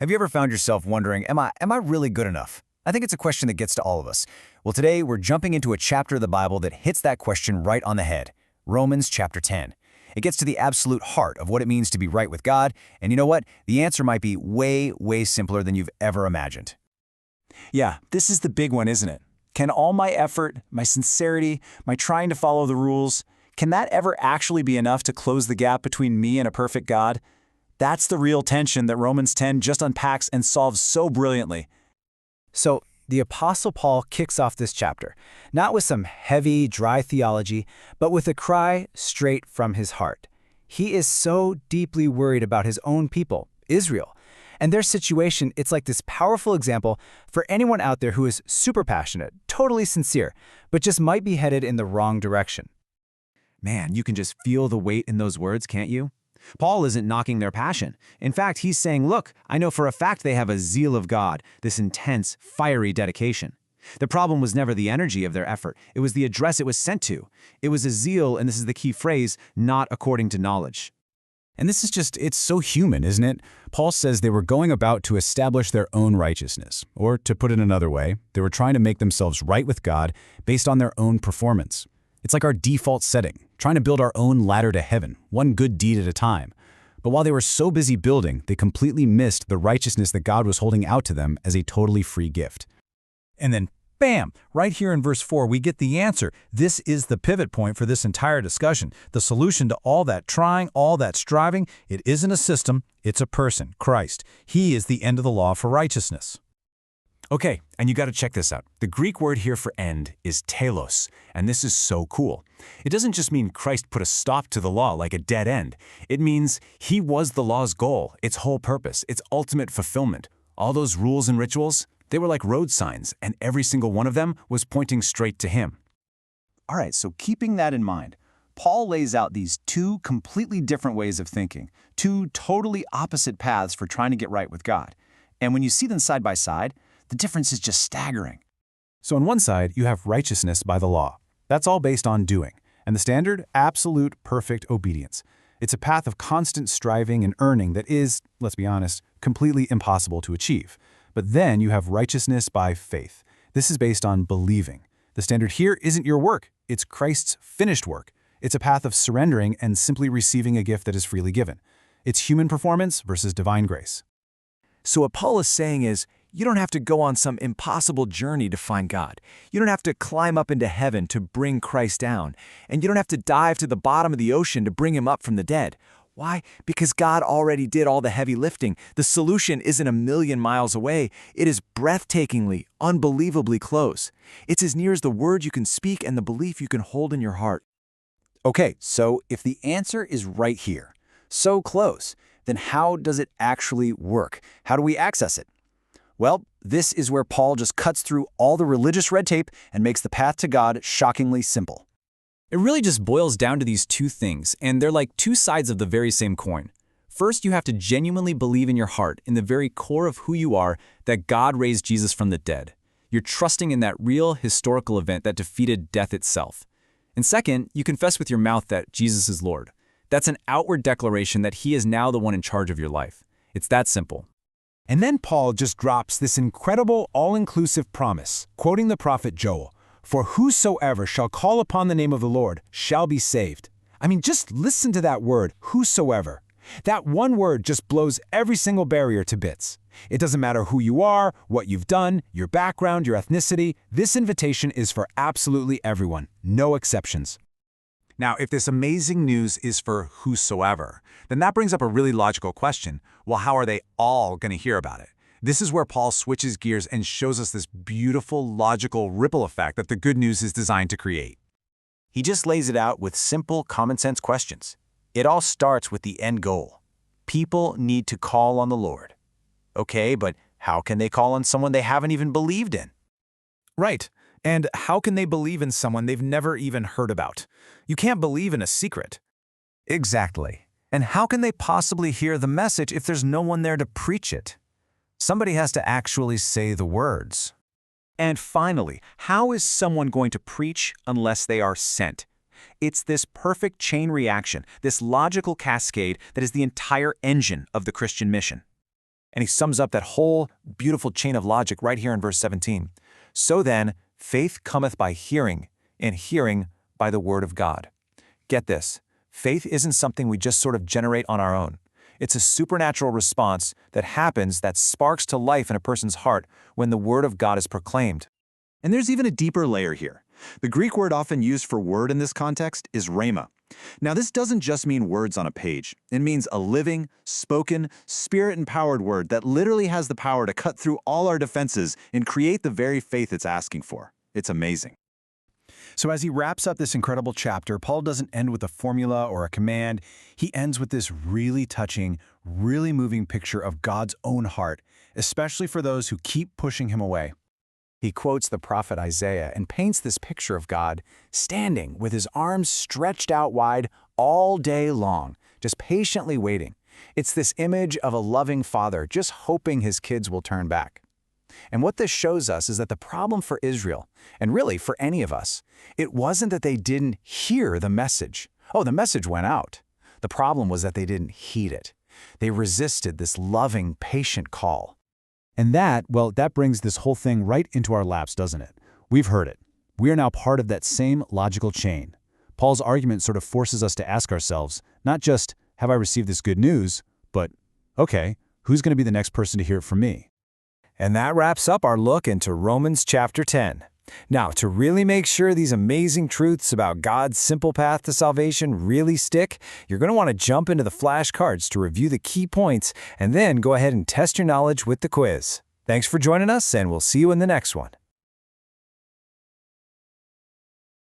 Have you ever found yourself wondering, am I really good enough? I think it's a question that gets to all of us. Well, today we're jumping into a chapter of the Bible that hits that question right on the head. Romans chapter 10. It gets to the absolute heart of what it means to be right with God, and you know what? The answer might be way, way simpler than you've ever imagined. Yeah, this is the big one, isn't it? Can all my effort, my sincerity, my trying to follow the rules, can that ever actually be enough to close the gap between me and a perfect God? That's the real tension that Romans 10 just unpacks and solves so brilliantly. So, the Apostle Paul kicks off this chapter, not with some heavy, dry theology, but with a cry straight from his heart. He is so deeply worried about his own people, Israel. And their situation, it's like this powerful example for anyone out there who is super passionate, totally sincere, but just might be headed in the wrong direction. Man, you can just feel the weight in those words, can't you? Paul isn't knocking their passion. In fact, he's saying, look, I know for a fact they have a zeal of God, this intense, fiery dedication. The problem was never the energy of their effort. It was the address it was sent to. It was a zeal, and this is the key phrase, not according to knowledge. And this is it's so human, isn't it? Paul says they were going about to establish their own righteousness. Or to put it another way, they were trying to make themselves right with God based on their own performance. It's like our default setting, trying to build our own ladder to heaven, one good deed at a time. But while they were so busy building, they completely missed the righteousness that God was holding out to them as a totally free gift. And then, bam, right here in verse 4, we get the answer. This is the pivot point for this entire discussion. The solution to all that trying, all that striving, it isn't a system, it's a person, Christ. He is the end of the law for righteousness. Okay, and you got to check this out. The Greek word here for end is telos, and this is so cool. It doesn't just mean Christ put a stop to the law like a dead end. It means he was the law's goal, its whole purpose, its ultimate fulfillment. All those rules and rituals, they were like road signs, and every single one of them was pointing straight to him. All right, so keeping that in mind, Paul lays out these two completely different ways of thinking, two totally opposite paths for trying to get right with God. And when you see them side by side, the difference is just staggering. So on one side, you have righteousness by the law. That's all based on doing. And the standard, absolute, perfect obedience. It's a path of constant striving and earning that is, let's be honest, completely impossible to achieve. But then you have righteousness by faith. This is based on believing. The standard here isn't your work. It's Christ's finished work. It's a path of surrendering and simply receiving a gift that is freely given. It's human performance versus divine grace. So what Paul is saying is, you don't have to go on some impossible journey to find God. You don't have to climb up into heaven to bring Christ down. And you don't have to dive to the bottom of the ocean to bring him up from the dead. Why? Because God already did all the heavy lifting. The solution isn't a million miles away. It is breathtakingly, unbelievably close. It's as near as the word you can speak and the belief you can hold in your heart. Okay, so if the answer is right here, so close, then how does it actually work? How do we access it? Well, this is where Paul just cuts through all the religious red tape and makes the path to God shockingly simple. It really just boils down to these two things, and they're like two sides of the very same coin. First, you have to genuinely believe in your heart, in the very core of who you are, that God raised Jesus from the dead. You're trusting in that real historical event that defeated death itself. And second, you confess with your mouth that Jesus is Lord. That's an outward declaration that he is now the one in charge of your life. It's that simple. And then Paul just drops this incredible, all-inclusive promise, quoting the prophet Joel, "For whosoever shall call upon the name of the Lord shall be saved." I mean, just listen to that word, whosoever. That one word just blows every single barrier to bits. It doesn't matter who you are, what you've done, your background, your ethnicity. This invitation is for absolutely everyone, no exceptions. Now, if this amazing news is for whosoever, then that brings up a really logical question. Well, how are they all going to hear about it? This is where Paul switches gears and shows us this beautiful, logical ripple effect that the good news is designed to create. He just lays it out with simple, common-sense questions. It all starts with the end goal. People need to call on the Lord. Okay, but how can they call on someone they haven't even believed in? Right. And how can they believe in someone they've never even heard about? You can't believe in a secret. Exactly. And how can they possibly hear the message if there's no one there to preach it? Somebody has to actually say the words. And finally, how is someone going to preach unless they are sent? It's this perfect chain reaction, this logical cascade that is the entire engine of the Christian mission. And he sums up that whole beautiful chain of logic right here in verse 17. So then, faith cometh by hearing, and hearing by the word of God. Get this, faith isn't something we just sort of generate on our own. It's a supernatural response that happens, that sparks to life in a person's heart when the word of God is proclaimed. And there's even a deeper layer here. The Greek word often used for word in this context is rhema. Now, this doesn't just mean words on a page. It means a living, spoken, spirit-empowered word that literally has the power to cut through all our defenses and create the very faith it's asking for. It's amazing. So as he wraps up this incredible chapter, Paul doesn't end with a formula or a command. He ends with this really touching, really moving picture of God's own heart, especially for those who keep pushing him away. He quotes the prophet Isaiah and paints this picture of God standing with his arms stretched out wide all day long, just patiently waiting. It's this image of a loving father just hoping his kids will turn back. And what this shows us is that the problem for Israel, and really for any of us, it wasn't that they didn't hear the message. Oh, the message went out. The problem was that they didn't heed it. They resisted this loving, patient call. And that brings this whole thing right into our laps, doesn't it? We've heard it. We are now part of that same logical chain. Paul's argument sort of forces us to ask ourselves, not just, have I received this good news, but, okay, who's going to be the next person to hear it from me? And that wraps up our look into Romans chapter 10. Now, to really make sure these amazing truths about God's simple path to salvation really stick, you're going to want to jump into the flashcards to review the key points and then go ahead and test your knowledge with the quiz. Thanks for joining us, and we'll see you in the next one.